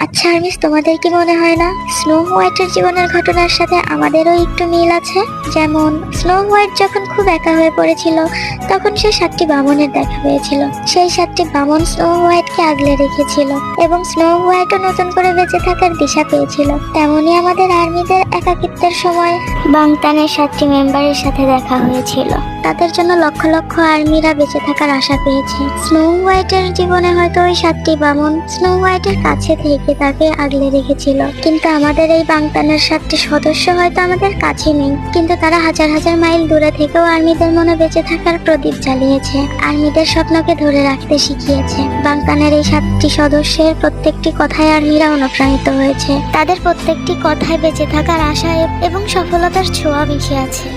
আচ্ছা আরমিস, তোমাদের কি মনে হয় না স্নো হোয়াইটের জীবনের ঘটনার সাথে আমাদেরও একটু মিল আছে? যেমন স্নো হোয়াইট যখন খুব একা হয়ে পড়েছিল, তখন সে 7টি বামনের দেখা পেয়েছিল। সেই 7টি বামন স্নো হোয়াইটকে আগলে রেখেছিল এবং স্নো হোয়াইটও নতুন করে বেঁচে থাকার দিশা পেয়েছিল। তেমনি আমাদের আর্মিদের একাকিত্বের সময় বাংটানের 7টি মেম্বারের সাথে দেখা হয়েছিল। তাদের জন্য লক্ষ লক্ষ আর্মিরা বেঁচে থাকার আশা পেয়েছে। স্নো হোয়াইটের জীবনে হয়তো ওই 7টি বামন স্নো হোয়াইটের কাছে থেকে তাকে আগলে রেখেছিল, কিন্তু আমাদের এই বাংটানের 7টি সদস্য হয়তো আমাদের কাছে নেই, কিন্তু তারা হাজার হাজার মাইল দূরে থেকেও আর্মিদের মনে বেঁচে থাকার প্রদীপ জ্বালিয়েছে, আর্মিদের স্বপ্নকে ধরে রাখতে শিখিয়েছে। বাংটানের এই 7টি সদস্যের প্রত্যেকটি কথায় আর্মিরা অনুপ্রাণিত হয়েছে। তাদের প্রত্যেকটি কথায় বেঁচে থাকার আশা এবং সফলতার ছোঁয়া মিশে আছে।